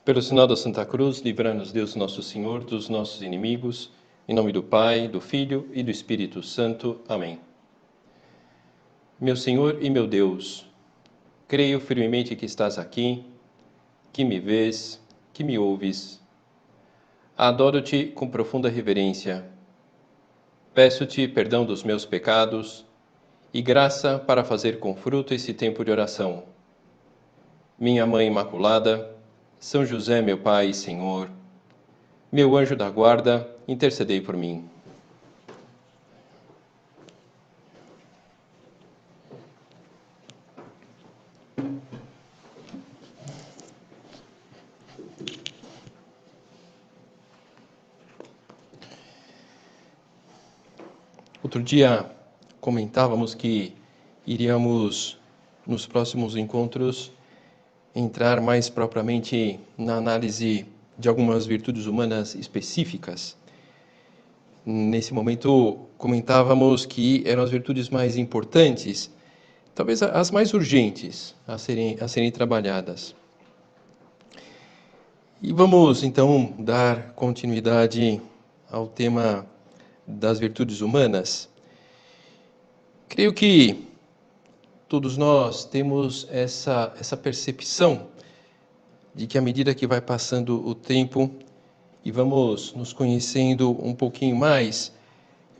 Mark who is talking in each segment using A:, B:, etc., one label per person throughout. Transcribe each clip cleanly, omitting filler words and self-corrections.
A: Pelo sinal da Santa Cruz, livrai-nos Deus Nosso Senhor dos nossos inimigos, em nome do Pai, do Filho e do Espírito Santo. Amém. Meu Senhor e meu Deus, creio firmemente que estás aqui, que me vês, que me ouves. Adoro-te com profunda reverência. Peço-te perdão dos meus pecados e graça para fazer com fruto esse tempo de oração. Minha Mãe Imaculada, São José, meu Pai e Senhor, meu anjo da guarda, intercedei por mim. Outro dia comentávamos que iríamos, nos próximos encontros, entrar mais propriamente na análise de algumas virtudes humanas específicas. Nesse momento, comentávamos que eram as virtudes mais importantes, talvez as mais urgentes a serem trabalhadas. E vamos, então, dar continuidade ao tema das virtudes humanas. Creio que todos nós temos essa percepção de que à medida que vai passando o tempo e vamos nos conhecendo um pouquinho mais,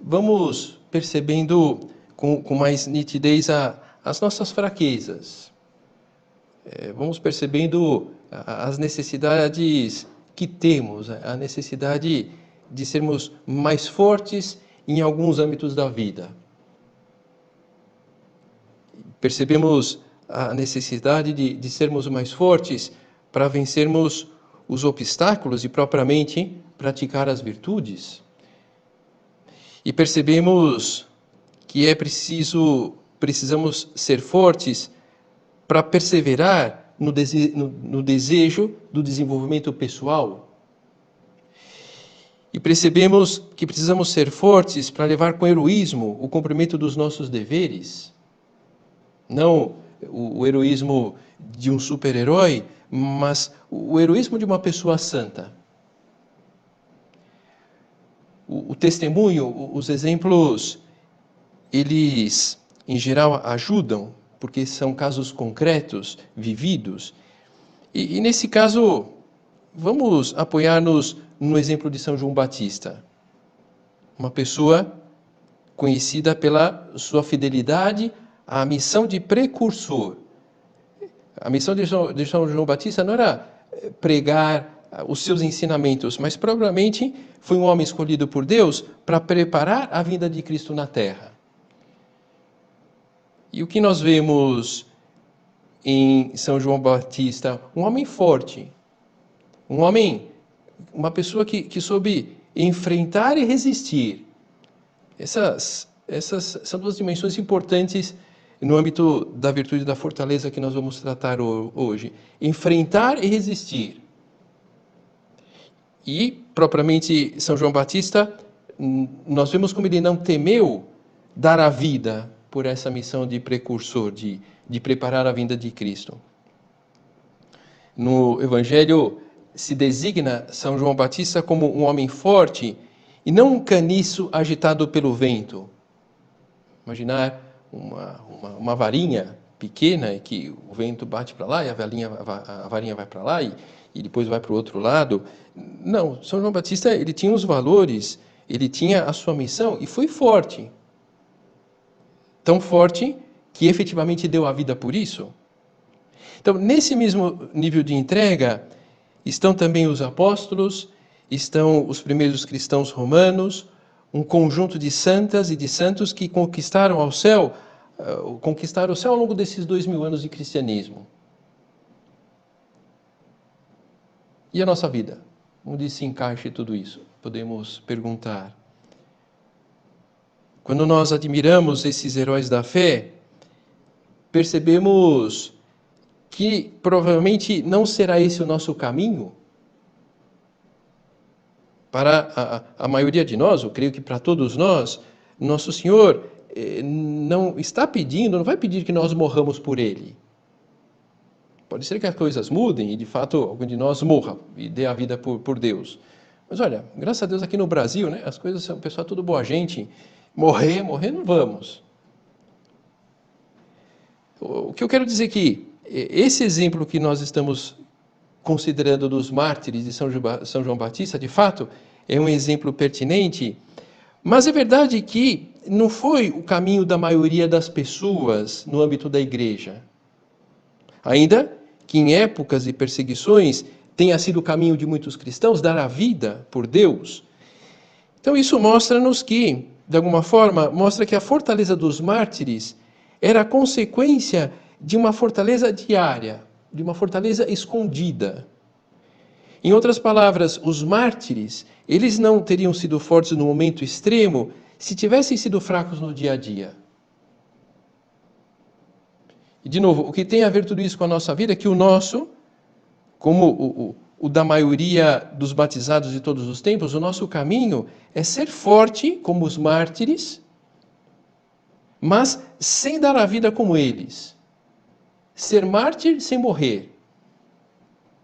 A: vamos percebendo com mais nitidez as nossas fraquezas. Vamos percebendo as necessidades que temos, a necessidade de sermos mais fortes em alguns âmbitos da vida. Percebemos a necessidade de sermos mais fortes para vencermos os obstáculos e propriamente praticar as virtudes. E percebemos que precisamos ser fortes para perseverar no desejo do desenvolvimento pessoal. E percebemos que precisamos ser fortes para levar com heroísmo o cumprimento dos nossos deveres. Não o heroísmo de um super-herói, mas o heroísmo de uma pessoa santa. O testemunho, os exemplos, eles, em geral, ajudam, porque são casos concretos, vividos. E nesse caso, vamos apoiar-nos no exemplo de São João Batista. Uma pessoa conhecida pela sua fidelidade à missão de precursor. A missão de São João Batista não era pregar os seus ensinamentos, mas provavelmente foi um homem escolhido por Deus para preparar a vinda de Cristo na Terra. E o que nós vemos em São João Batista? Um homem forte, uma pessoa que soube enfrentar e resistir. Essas são duas dimensões importantes no âmbito da virtude da fortaleza que nós vamos tratar hoje. Enfrentar e resistir. E, propriamente, São João Batista, nós vemos como ele não temeu dar a vida por essa missão de precursor, de preparar a vinda de Cristo. No Evangelho, se designa São João Batista como um homem forte e não um caniço agitado pelo vento. Imaginar uma varinha pequena que o vento bate para lá e a varinha vai para lá e depois vai para o outro lado. Não, São João Batista ele tinha os valores, ele tinha a sua missão e foi forte. Tão forte que efetivamente deu a vida por isso. Então, nesse mesmo nível de entrega, estão também os apóstolos, estão os primeiros cristãos romanos, um conjunto de santas e de santos que conquistaram o céu ao longo desses 2000 anos de cristianismo. E a nossa vida? Onde se encaixa tudo isso? Podemos perguntar. Quando nós admiramos esses heróis da fé, percebemos que provavelmente não será esse o nosso caminho. Para a maioria de nós, eu creio que para todos nós, Nosso Senhor não vai pedir que nós morramos por Ele. Pode ser que as coisas mudem e, de fato, algum de nós morra e dê a vida por Deus. Mas olha, graças a Deus aqui no Brasil, né, as coisas são, o pessoal é tudo boa gente. Morrer não vamos. O que eu quero dizer é que esse exemplo que nós estamos considerando dos mártires de São João Batista, de fato, é um exemplo pertinente, mas é verdade que não foi o caminho da maioria das pessoas no âmbito da igreja. Ainda que em épocas de perseguições tenha sido o caminho de muitos cristãos dar a vida por Deus. Então isso mostra-nos que, de alguma forma, mostra que a fortaleza dos mártires era a consequência de uma fortaleza diária, de uma fortaleza escondida. Em outras palavras, os mártires, eles não teriam sido fortes no momento extremo se tivessem sido fracos no dia a dia. E, de novo, o que tem a ver tudo isso com a nossa vida é que o nosso, como o da maioria dos batizados de todos os tempos, o nosso caminho é ser forte como os mártires, mas sem dar a vida como eles. Ser mártir sem morrer.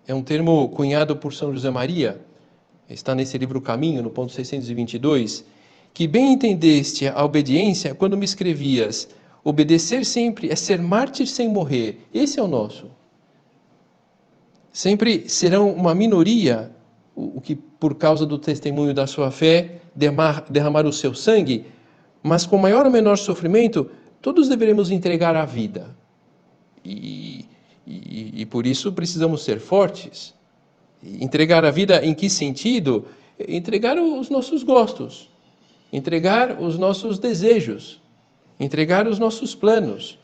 A: É um termo cunhado por São José Maria, está nesse livro Caminho, no ponto 622, que bem entendeste a obediência quando me escrevias: obedecer sempre é ser mártir sem morrer. Esse é o nosso. Sempre serão uma minoria o que, por causa do testemunho da sua fé, derramar o seu sangue, mas com maior ou menor sofrimento, todos deveremos entregar a vida. E por isso precisamos ser fortes. Entregar a vida em que sentido? Entregar os nossos gostos, entregar os nossos desejos, entregar os nossos planos.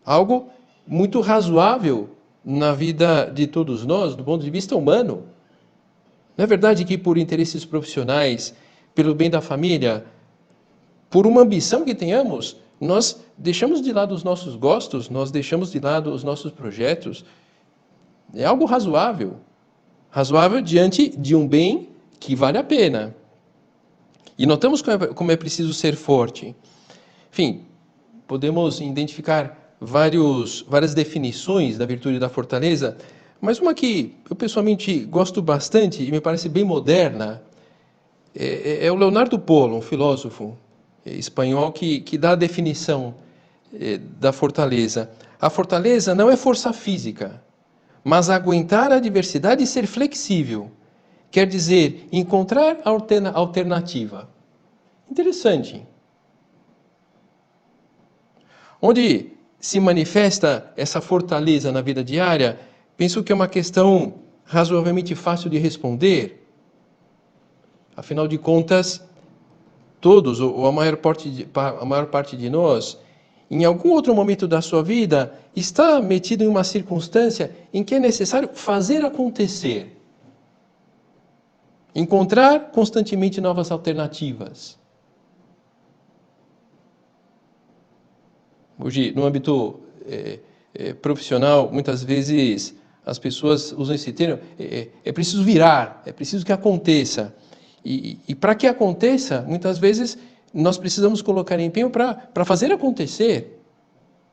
A: Algo muito razoável na vida de todos nós, do ponto de vista humano. Não é verdade que por interesses profissionais, pelo bem da família, por uma ambição que tenhamos, nós deixamos de lado os nossos gostos, nós deixamos de lado os nossos projetos? É algo razoável. Razoável diante de um bem que vale a pena. E notamos como é preciso ser forte. Enfim, podemos identificar várias definições da virtude da fortaleza, mas uma que eu pessoalmente gosto bastante e me parece bem moderna é o Leonardo Polo, um filósofo espanhol que dá a definição da fortaleza. A fortaleza não é força física, mas aguentar a adversidade e ser flexível. Quer dizer, encontrar alternativa. Interessante. Onde se manifesta essa fortaleza na vida diária, penso que é uma questão razoavelmente fácil de responder. Afinal de contas, todos, ou a maior parte de nós, em algum outro momento da sua vida, está metido em uma circunstância em que é necessário fazer acontecer. Encontrar constantemente novas alternativas. Hoje, no âmbito profissional, muitas vezes as pessoas usam esse termo, é preciso virar, é preciso que aconteça. E para que aconteça, muitas vezes nós precisamos colocar empenho para fazer acontecer.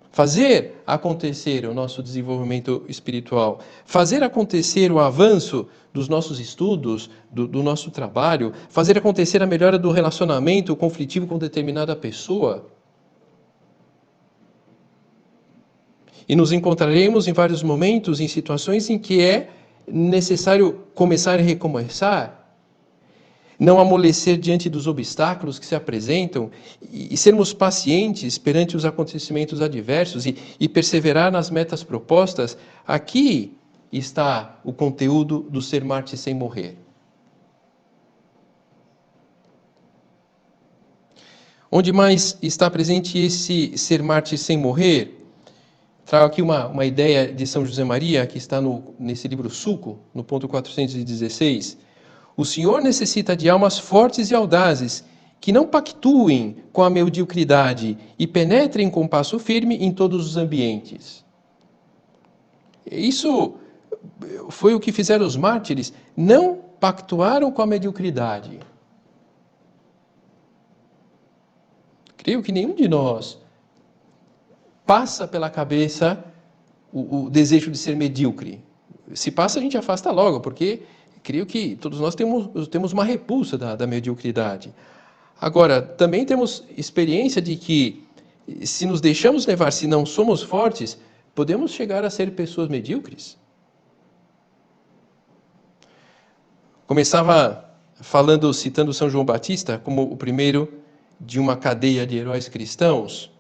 A: Fazer acontecer o nosso desenvolvimento espiritual, fazer acontecer o avanço dos nossos estudos, do nosso trabalho, fazer acontecer a melhora do relacionamento conflitivo com determinada pessoa. E nos encontraremos em vários momentos em situações em que é necessário começar e recomeçar, não amolecer diante dos obstáculos que se apresentam e sermos pacientes perante os acontecimentos adversos e perseverar nas metas propostas. Aqui está o conteúdo do ser mártir sem morrer. Onde mais está presente esse ser mártir sem morrer? Trago aqui uma ideia de São José Maria, que está nesse livro Suco, no ponto 416. O Senhor necessita de almas fortes e audazes, que não pactuem com a mediocridade e penetrem com passo firme em todos os ambientes. Isso foi o que fizeram os mártires, não pactuaram com a mediocridade. Creio que nenhum de nós passa pela cabeça o desejo de ser medíocre. Se passa, a gente afasta logo, porque creio que todos nós temos uma repulsa da mediocridade. Agora, também temos experiência de que, se nos deixamos levar, se não somos fortes, podemos chegar a ser pessoas medíocres. Começava citando São João Batista como o primeiro de uma cadeia de heróis cristãos.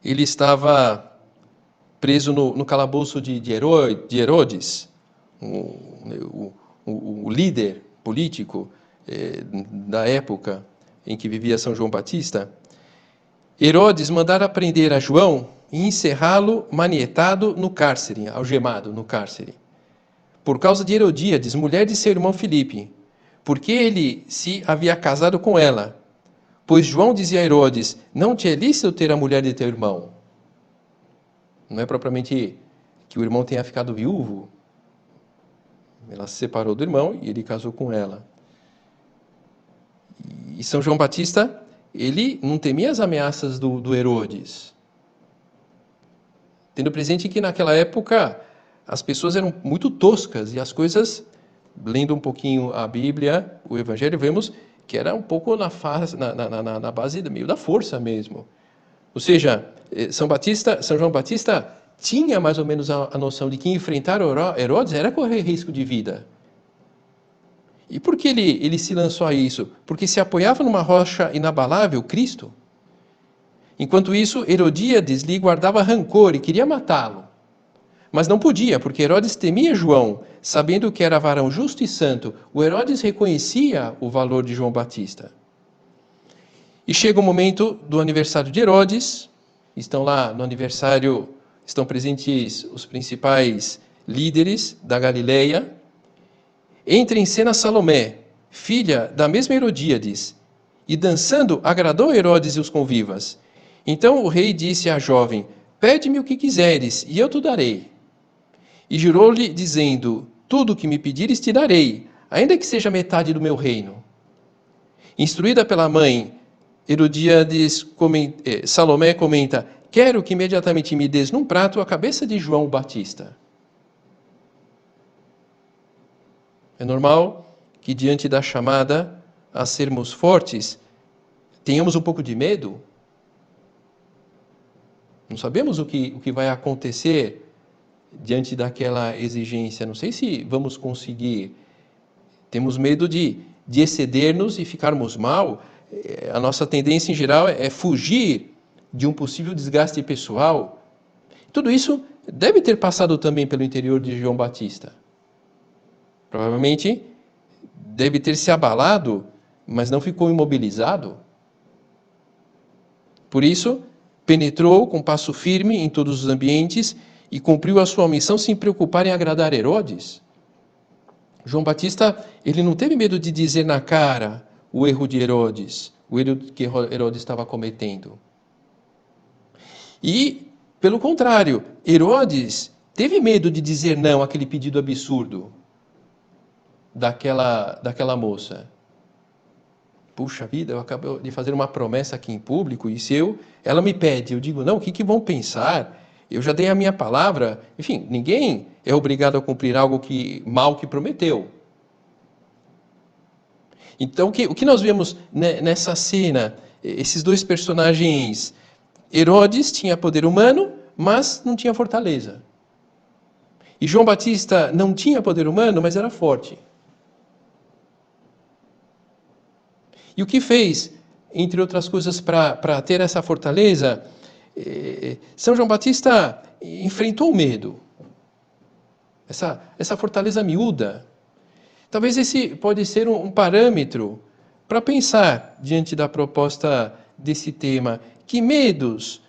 A: Ele estava preso no calabouço de Herodes, o líder político da época em que vivia São João Batista. Herodes mandara prender a João e encerrá-lo manietado no cárcere, algemado no cárcere, por causa de Herodíades, mulher de seu irmão Filipe, porque ele se havia casado com ela. Pois João dizia a Herodes: não te é lícito ter a mulher de teu irmão. Não é propriamente que o irmão tenha ficado viúvo. Ela se separou do irmão e ele casou com ela. E São João Batista, ele não temia as ameaças do Herodes. Tendo presente que naquela época as pessoas eram muito toscas e as coisas, lendo um pouquinho a Bíblia, o Evangelho, vemos que era um pouco na base meio da força mesmo. Ou seja, São João Batista tinha mais ou menos a noção de que enfrentar Herodes era correr risco de vida. E por que ele se lançou a isso? Porque se apoiava numa rocha inabalável, Cristo. Enquanto isso, Herodíades lhe guardava rancor e queria matá-lo. Mas não podia, porque Herodes temia João, sabendo que era varão justo e santo. O Herodes reconhecia o valor de João Batista. E chega o momento do aniversário de Herodes. Estão lá no aniversário, estão presentes os principais líderes da Galileia. Entra em cena Salomé, filha da mesma Herodíades, e dançando agradou Herodes e os convivas. Então o rei disse à jovem: pede-me o que quiseres, e eu te darei. E jurou-lhe, dizendo: tudo o que me pedires te darei, ainda que seja metade do meu reino. Instruída pela mãe, Salomé comenta: quero que imediatamente me des num prato a cabeça de João Batista. É normal que, diante da chamada a sermos fortes, tenhamos um pouco de medo. Não sabemos o que vai acontecer diante daquela exigência. Não sei se vamos conseguir. Temos medo de exceder-nos e ficarmos mal. A nossa tendência, em geral, é fugir de um possível desgaste pessoal. Tudo isso deve ter passado também pelo interior de João Batista. Provavelmente deve ter se abalado, mas não ficou imobilizado. Por isso, penetrou com passo firme em todos os ambientes e cumpriu a sua missão sem preocupar em agradar Herodes. João Batista, ele não teve medo de dizer na cara o erro de Herodes, o erro que Herodes estava cometendo. E, pelo contrário, Herodes teve medo de dizer não àquele pedido absurdo daquela moça. Puxa vida, eu acabo de fazer uma promessa aqui em público e ela me pede, eu digo não, o que vão pensar? Eu já dei a minha palavra. Enfim, ninguém é obrigado a cumprir algo mal que prometeu. Então, o que nós vemos nessa cena? Esses dois personagens. Herodes tinha poder humano, mas não tinha fortaleza. E João Batista não tinha poder humano, mas era forte. E o que fez, entre outras coisas, para ter essa fortaleza? São João Batista enfrentou o medo. Essa fortaleza miúda. Talvez esse pode ser um parâmetro para pensar diante da proposta desse tema. Que medos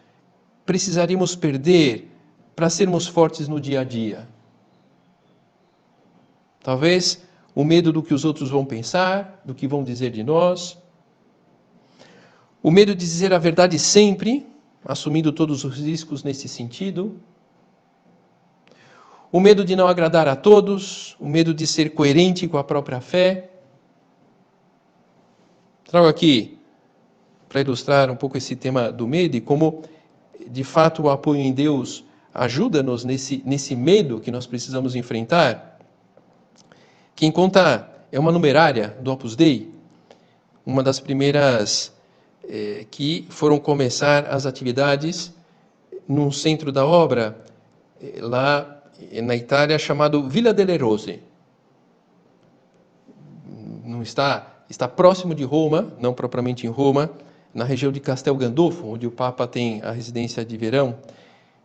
A: precisaríamos perder para sermos fortes no dia a dia? Talvez o medo do que os outros vão pensar, do que vão dizer de nós. O medo de dizer a verdade sempre, assumindo todos os riscos nesse sentido. O medo de não agradar a todos, o medo de ser coerente com a própria fé. Trago aqui, para ilustrar um pouco esse tema do medo e como de fato, o apoio em Deus ajuda-nos nesse medo que nós precisamos enfrentar. Quem conta é uma numerária do Opus Dei, uma das primeiras que foram começar as atividades num centro da obra, lá na Itália, chamado Villa delle Rose. Não está próximo de Roma, não propriamente em Roma, na região de Castel Gandolfo, onde o Papa tem a residência de verão.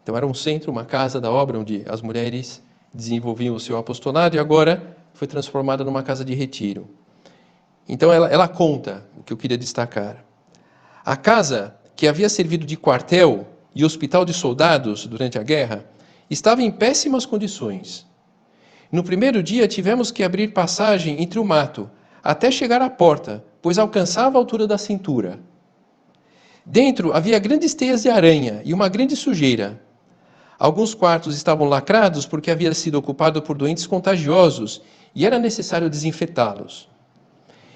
A: Então era um centro, uma casa da obra, onde as mulheres desenvolviam o seu apostolado, e agora foi transformada numa casa de retiro. Então ela conta o que eu queria destacar. A casa, que havia servido de quartel e hospital de soldados durante a guerra, estava em péssimas condições. No primeiro dia tivemos que abrir passagem entre o mato, até chegar à porta, pois alcançava a altura da cintura. Dentro havia grandes teias de aranha e uma grande sujeira. Alguns quartos estavam lacrados porque havia sido ocupado por doentes contagiosos e era necessário desinfetá-los.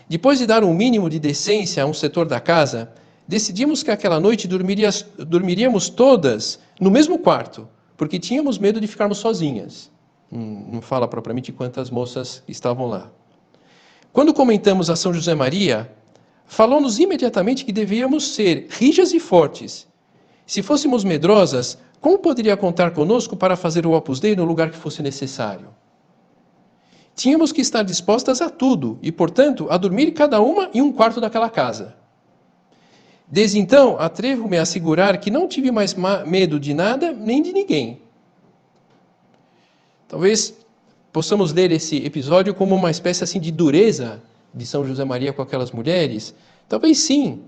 A: Depois de dar um mínimo de decência a um setor da casa, decidimos que aquela noite dormiríamos todas no mesmo quarto, porque tínhamos medo de ficarmos sozinhas. Não fala propriamente quantas moças estavam lá. Quando comentamos a São José Maria, falou-nos imediatamente que devíamos ser rijas e fortes. Se fôssemos medrosas, como poderia contar conosco para fazer o Opus Dei no lugar que fosse necessário? Tínhamos que estar dispostas a tudo e, portanto, a dormir cada uma em um quarto daquela casa. Desde então, atrevo-me a assegurar que não tive mais medo de nada nem de ninguém. Talvez possamos ler esse episódio como uma espécie assim de dureza de São José Maria com aquelas mulheres. Talvez sim,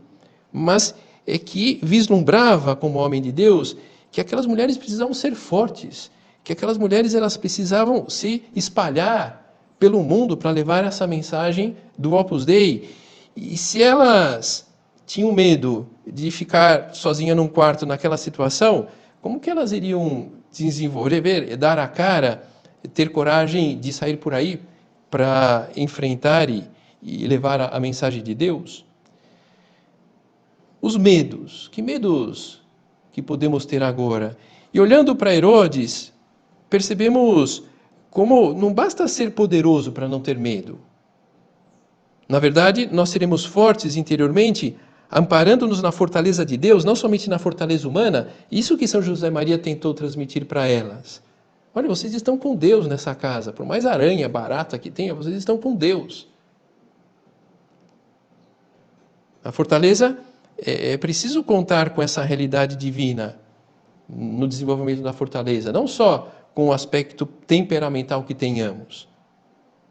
A: mas é que vislumbrava como homem de Deus que aquelas mulheres precisavam ser fortes, que aquelas mulheres elas precisavam se espalhar pelo mundo para levar essa mensagem do Opus Dei. E se elas tinham medo de ficar sozinha num quarto naquela situação, como que elas iriam desenvolver, dar a cara, ter coragem de sair por aí para enfrentar e levar a mensagem de Deus? Os medos, que medos que podemos ter agora? E olhando para Herodes, percebemos como não basta ser poderoso para não ter medo. Na verdade, nós seremos fortes interiormente, amparando-nos na fortaleza de Deus, não somente na fortaleza humana, isso que São José Maria tentou transmitir para elas. Olha, vocês estão com Deus nessa casa, por mais aranha, barata que tenha, vocês estão com Deus. A fortaleza, é preciso contar com essa realidade divina no desenvolvimento da fortaleza, não só com o aspecto temperamental que tenhamos.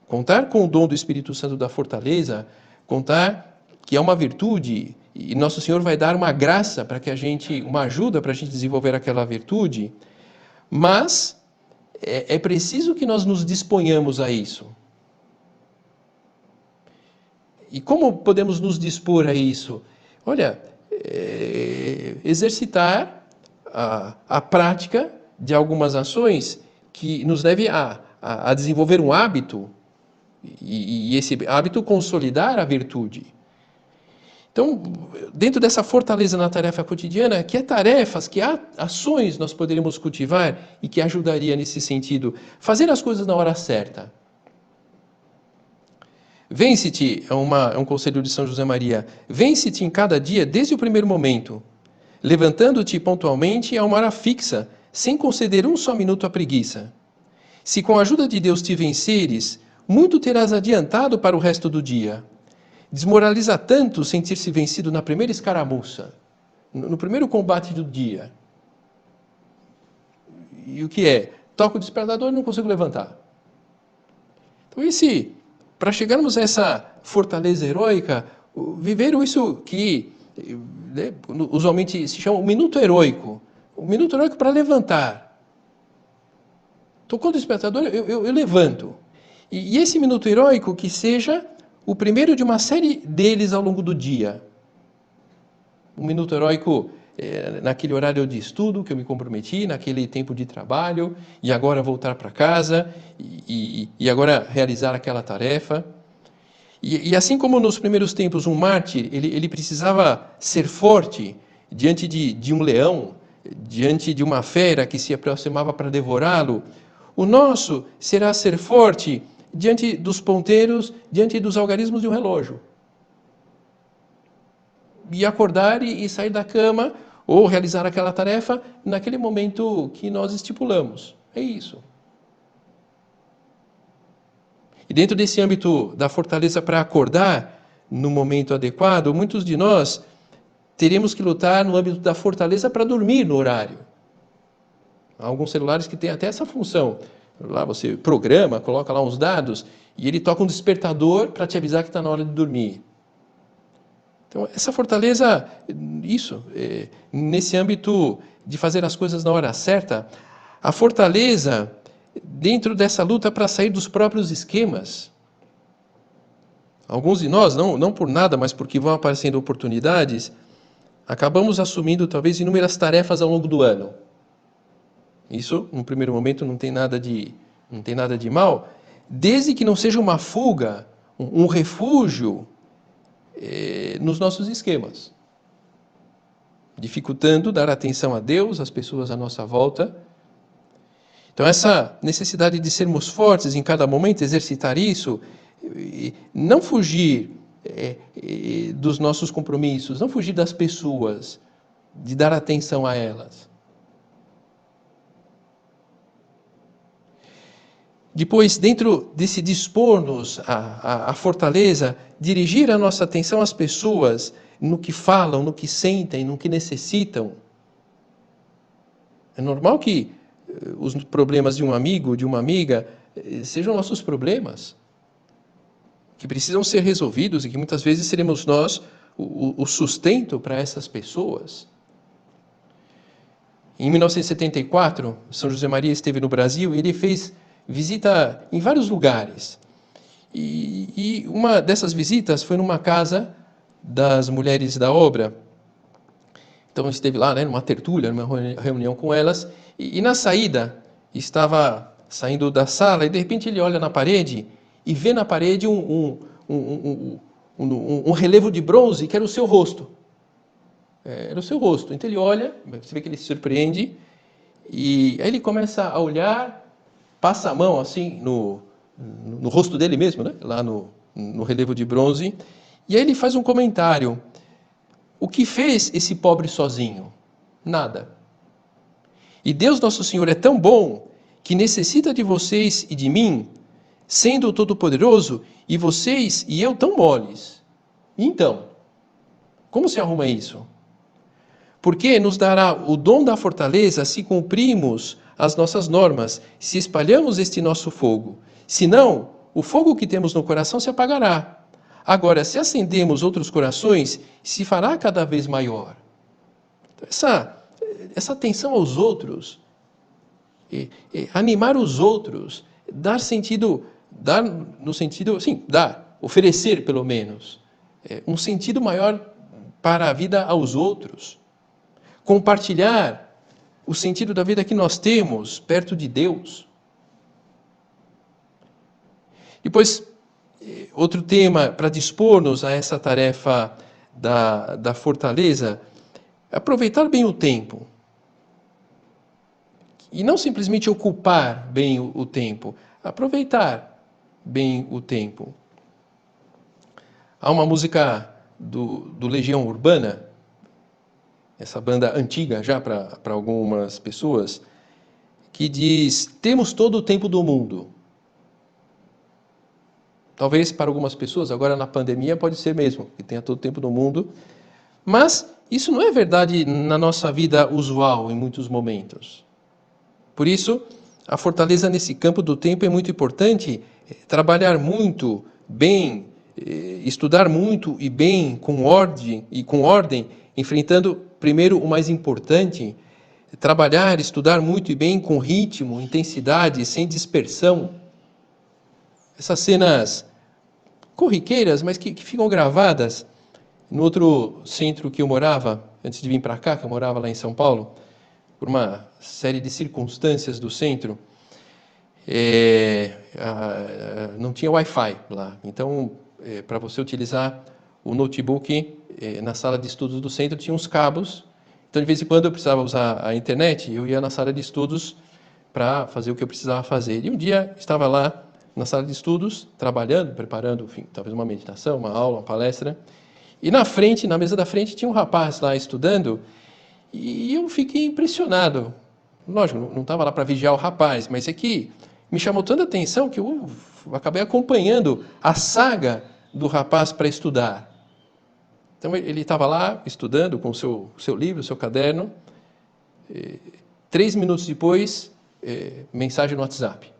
A: Contar com o dom do Espírito Santo da fortaleza, contar que é uma virtude e Nosso Senhor vai dar uma graça para que uma ajuda para a gente desenvolver aquela virtude, mas é preciso que nós nos disponhamos a isso. E como podemos nos dispor a isso? Olha, exercitar a prática de algumas ações que nos leve a desenvolver um hábito e esse hábito consolidar a virtude. Então, dentro dessa fortaleza na tarefa cotidiana, que tarefas, que ações nós poderíamos cultivar e que ajudaria nesse sentido? Fazer as coisas na hora certa. Vence-te, é um conselho de São José Maria, vence-te em cada dia desde o primeiro momento, levantando-te pontualmente a uma hora fixa, sem conceder um só minuto à preguiça. Se com a ajuda de Deus te venceres, muito terás adiantado para o resto do dia. Desmoraliza tanto sentir-se vencido na primeira escaramuça, no primeiro combate do dia. E o que é? Toco o despertador e não consigo levantar. Então, para chegarmos a essa fortaleza heróica, viveram isso que usualmente se chama o minuto heróico. O minuto heróico para levantar. Tocou o despertador, eu levanto. E esse minuto heróico que seja o primeiro de uma série deles ao longo do dia. Um minuto heróico naquele horário de estudo que eu me comprometi, naquele tempo de trabalho, e agora voltar para casa, e agora realizar aquela tarefa. E assim como nos primeiros tempos um mártir, ele precisava ser forte diante de um leão, diante de uma fera que se aproximava para devorá-lo. O nosso será ser forte diante dos ponteiros, diante dos algarismos de um relógio. E acordar e sair da cama, ou realizar aquela tarefa naquele momento que nós estipulamos. É isso. E dentro desse âmbito da fortaleza para acordar no momento adequado, muitos de nós teremos que lutar no âmbito da fortaleza para dormir no horário. Há alguns celulares que têm até essa função. Lá você programa, coloca lá uns dados e ele toca um despertador para te avisar que está na hora de dormir. Então, essa fortaleza, nesse âmbito de fazer as coisas na hora certa, a fortaleza dentro dessa luta para sair dos próprios esquemas. Alguns de nós, não por nada, mas porque vão aparecendo oportunidades, acabamos assumindo talvez inúmeras tarefas ao longo do ano. Isso, num primeiro momento, não tem nada de mal, desde que não seja uma fuga, um refúgio nos nossos esquemas, dificultando dar atenção a Deus, às pessoas à nossa volta. Então, essa necessidade de sermos fortes em cada momento, exercitar isso, não fugir dos nossos compromissos, não fugir das pessoas, de dar atenção a elas. Depois, dentro desse dispor-nos à fortaleza, dirigir a nossa atenção às pessoas, no que falam, no que sentem, no que necessitam. É normal que os problemas de um amigo, de uma amiga, sejam nossos problemas, que precisam ser resolvidos e que muitas vezes seremos nós o sustento para essas pessoas. Em 1974, São José Maria esteve no Brasil e ele fez visita em vários lugares. E uma dessas visitas foi numa casa das mulheres da obra. Então ele esteve lá, numa tertúlia, numa reunião com elas, e na saída, estava saindo da sala, e de repente ele olha na parede e vê na parede um relevo de bronze que era o seu rosto. Era o seu rosto. Então ele olha, você vê que ele se surpreende, e aí ele começa a olhar, passa a mão assim no rosto dele mesmo, lá no relevo de bronze, e aí ele faz um comentário. O que fez esse pobre sozinho? Nada. E Deus Nosso Senhor é tão bom que necessita de vocês e de mim, sendo o Todo-Poderoso, e vocês e eu tão moles. Então, como se arruma isso? Porque nos dará o dom da fortaleza se cumprimos as nossas normas, se espalhamos este nosso fogo. Senão, o fogo que temos no coração se apagará. Agora, se acendemos outros corações, se fará cada vez maior. Essa atenção aos outros, animar os outros, dar, oferecer pelo menos, um sentido maior para a vida aos outros. Compartilhar o sentido da vida que nós temos perto de Deus. Depois, outro tema para dispor-nos a essa tarefa da fortaleza, aproveitar bem o tempo. E não simplesmente ocupar bem o tempo, aproveitar bem o tempo. Há uma música do Legião Urbana, essa banda antiga já para algumas pessoas, que diz: temos todo o tempo do mundo. Talvez para algumas pessoas, agora na pandemia pode ser mesmo, que tenha todo o tempo do mundo, mas isso não é verdade na nossa vida usual em muitos momentos. Por isso, a fortaleza nesse campo do tempo é muito importante, trabalhar muito, bem, estudar muito e bem, com ordem, enfrentando primeiro o mais importante, trabalhar, estudar muito e bem com ritmo, intensidade, sem dispersão. Essas cenas corriqueiras, mas que ficam gravadas. No outro centro que eu morava, antes de vir para cá, que eu morava lá em São Paulo, por uma série de circunstâncias do centro, não tinha Wi-Fi lá. Então, para você utilizar o notebook na sala de estudos do centro, tinha uns cabos Então, de vez em quando, eu precisava usar a internet, eu ia na sala de estudos para fazer o que eu precisava fazer. E um dia, estava lá na sala de estudos, trabalhando, preparando, enfim, talvez uma meditação, uma aula, uma palestra. E na frente, na mesa da frente, tinha um rapaz lá estudando, e eu fiquei impressionado. Lógico, não estava lá para vigiar o rapaz, mas é que me chamou tanta atenção que eu acabei acompanhando a saga do rapaz para estudar. Então, ele estava lá estudando com o seu livro, o seu caderno. 3 minutos depois, mensagem no WhatsApp.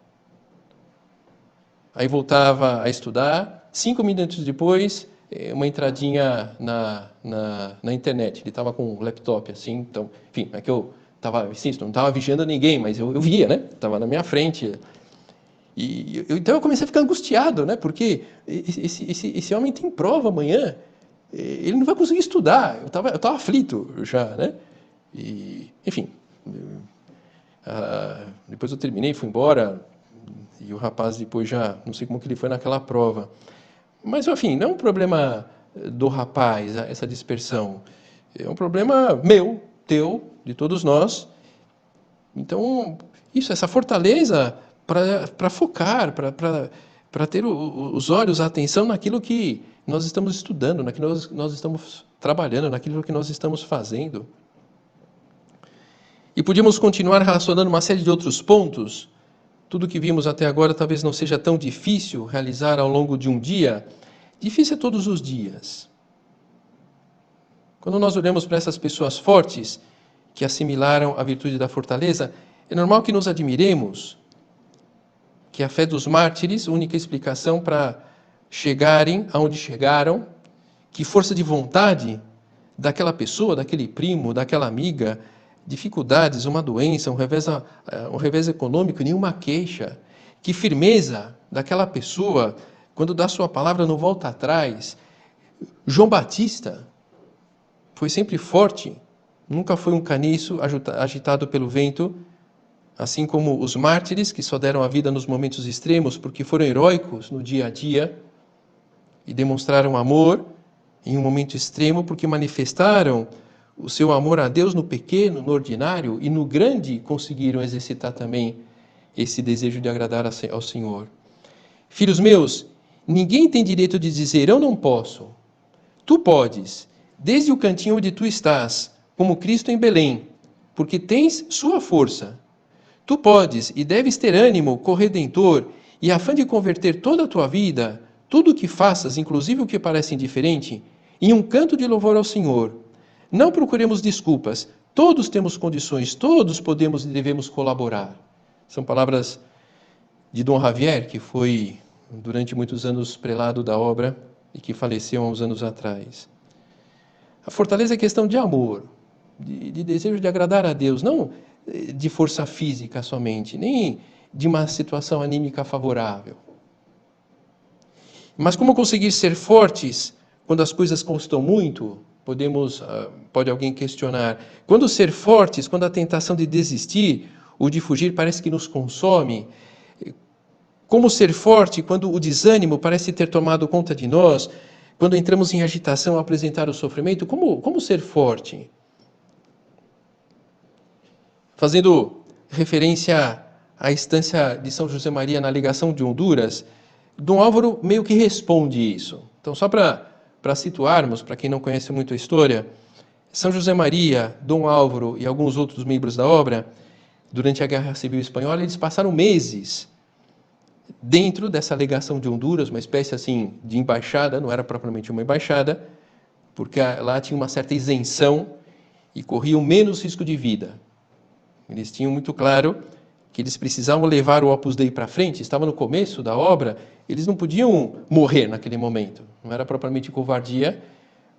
A: Aí voltava a estudar. 5 minutos depois, uma entradinha na internet. Ele estava com um laptop assim. Então, enfim, é que eu estava, não estava vigiando ninguém, mas eu via, né? Estava na minha frente. Então eu comecei a ficar angustiado, né? Porque esse homem tem prova amanhã. Ele não vai conseguir estudar. Eu estava aflito já, né? Enfim, depois eu terminei, fui embora, e o rapaz depois já, não sei como que ele foi naquela prova. Mas, enfim, não é um problema do rapaz, essa dispersão. É um problema meu, teu, de todos nós. Então, essa fortaleza para focar, para ter os olhos, a atenção naquilo que nós estamos estudando, naquilo que nós estamos trabalhando, naquilo que nós estamos fazendo. E podíamos continuar relacionando uma série de outros pontos. Tudo que vimos até agora talvez não seja tão difícil realizar ao longo de um dia. Difícil é todos os dias. Quando nós olhamos para essas pessoas fortes, que assimilaram a virtude da fortaleza, é normal que nos admiremos, que a fé dos mártires, única explicação para chegarem aonde chegaram, que força de vontade daquela pessoa, daquele primo, daquela amiga, dificuldades, uma doença, um revés econômico, nenhuma queixa, que firmeza daquela pessoa, quando dá sua palavra não volta atrás. João Batista foi sempre forte, nunca foi um caniço agitado pelo vento, assim como os mártires, que só deram a vida nos momentos extremos, porque foram heróicos no dia a dia e demonstraram amor em um momento extremo, porque manifestaram o seu amor a Deus no pequeno, no ordinário, e no grande conseguiram exercitar também esse desejo de agradar ao Senhor. Filhos meus, ninguém tem direito de dizer, eu não posso. Tu podes, desde o cantinho onde tu estás, como Cristo em Belém, porque tens sua força. Tu podes e deves ter ânimo corredentor e afã de converter toda a tua vida, tudo o que faças, inclusive o que parece indiferente, em um canto de louvor ao Senhor. Não procuremos desculpas. Todos temos condições, todos podemos e devemos colaborar. São palavras de Dom Javier, que foi durante muitos anos prelado da obra e que faleceu há uns anos atrás. A fortaleza é questão de amor, de desejo de agradar a Deus, não de força física somente, nem de uma situação anímica favorável. Mas como conseguir ser fortes quando as coisas custam muito? Pode alguém questionar. Quando ser fortes, quando a tentação de desistir ou de fugir parece que nos consome? Como ser forte quando o desânimo parece ter tomado conta de nós? Quando entramos em agitação ao apresentar o sofrimento? Como ser forte? Fazendo referência à estância de São José Maria na legação de Honduras, Dom Álvaro meio que responde isso. Então, só para situarmos, para quem não conhece muito a história, São José Maria, Dom Álvaro e alguns outros membros da obra, durante a Guerra Civil Espanhola, eles passaram meses dentro dessa legação de Honduras, uma espécie assim de embaixada, não era propriamente uma embaixada, porque lá tinha uma certa isenção e corriam menos risco de vida. Eles tinham muito claro que eles precisavam levar o Opus Dei para frente, estava no começo da obra, eles não podiam morrer naquele momento. Não era propriamente covardia,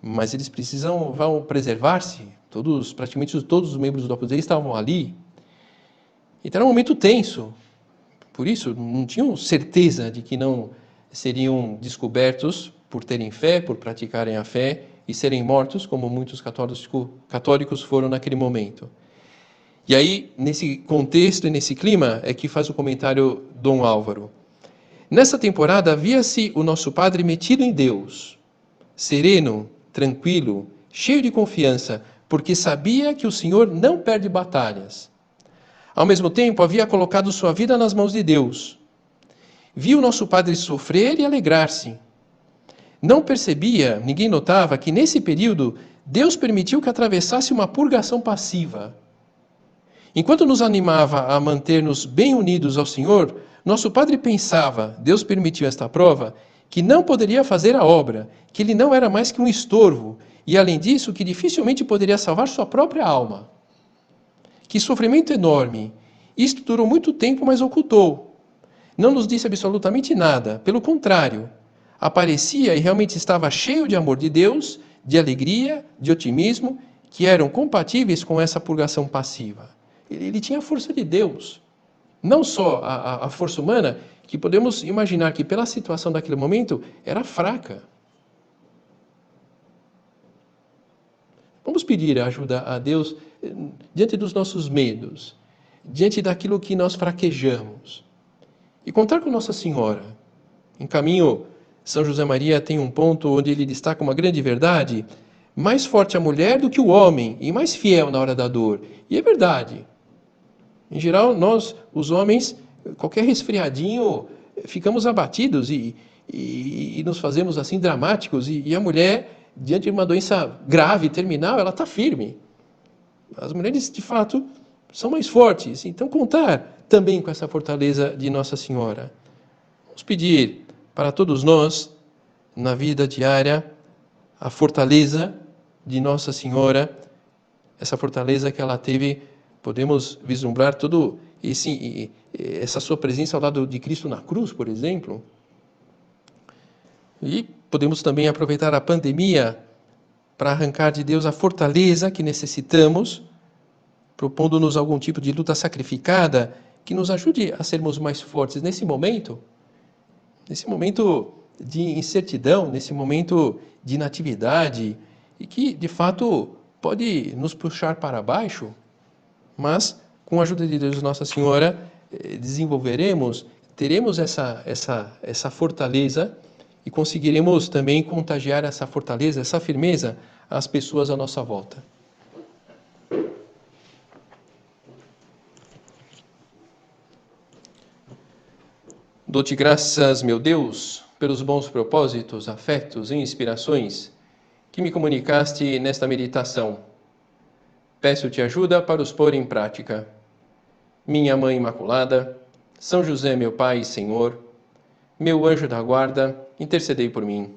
A: mas eles vão preservar-se. Praticamente todos os membros do Opus Dei estavam ali. Então era um momento tenso. Por isso, não tinham certeza de que não seriam descobertos por terem fé, por praticarem a fé e serem mortos, como muitos católicos foram naquele momento. E aí, nesse contexto e nesse clima, é que faz o comentário Dom Álvaro. Nessa temporada, havia-se o nosso padre metido em Deus, sereno, tranquilo, cheio de confiança, porque sabia que o Senhor não perde batalhas. Ao mesmo tempo, havia colocado sua vida nas mãos de Deus. Viu nosso padre sofrer e alegrar-se. Não percebia, ninguém notava, que nesse período Deus permitiu que atravessasse uma purgação passiva. Enquanto nos animava a manter-nos bem unidos ao Senhor, nosso padre pensava, Deus permitiu esta prova, que não poderia fazer a obra, que ele não era mais que um estorvo, e além disso, que dificilmente poderia salvar sua própria alma. Que sofrimento enorme! Isto durou muito tempo, mas ocultou. Não nos disse absolutamente nada, pelo contrário, aparecia e realmente estava cheio de amor de Deus, de alegria, de otimismo, que eram compatíveis com essa purgação passiva. Ele tinha a força de Deus, não só a força humana, que podemos imaginar que pela situação daquele momento era fraca. Vamos pedir ajuda a Deus diante dos nossos medos, diante daquilo que nós fraquejamos. E contar com Nossa Senhora. Em caminho, São José Maria tem um ponto onde ele destaca uma grande verdade: mais forte a mulher do que o homem e mais fiel na hora da dor. E é verdade. Em geral, nós, os homens, qualquer resfriadinho, ficamos abatidos e nos fazemos assim dramáticos. E a mulher, diante de uma doença grave, terminal, ela está firme. As mulheres, de fato, são mais fortes. Então, contar também com essa fortaleza de Nossa Senhora. Vamos pedir para todos nós, na vida diária, a fortaleza de Nossa Senhora, essa fortaleza que ela teve. Podemos vislumbrar todo essa sua presença ao lado de Cristo na cruz, por exemplo. E podemos também aproveitar a pandemia para arrancar de Deus a fortaleza que necessitamos, propondo-nos algum tipo de luta sacrificada que nos ajude a sermos mais fortes nesse momento de incertidão, nesse momento de inatividade, e que, de fato, pode nos puxar para baixo. Mas, com a ajuda de Deus Nossa Senhora, teremos essa fortaleza e conseguiremos também contagiar essa fortaleza, essa firmeza às pessoas à nossa volta. Dou-te graças, meu Deus, pelos bons propósitos, afetos e inspirações que me comunicaste nesta meditação. Peço-te ajuda para os pôr em prática. Minha Mãe Imaculada, São José, meu Pai e Senhor, meu anjo da guarda, intercedei por mim.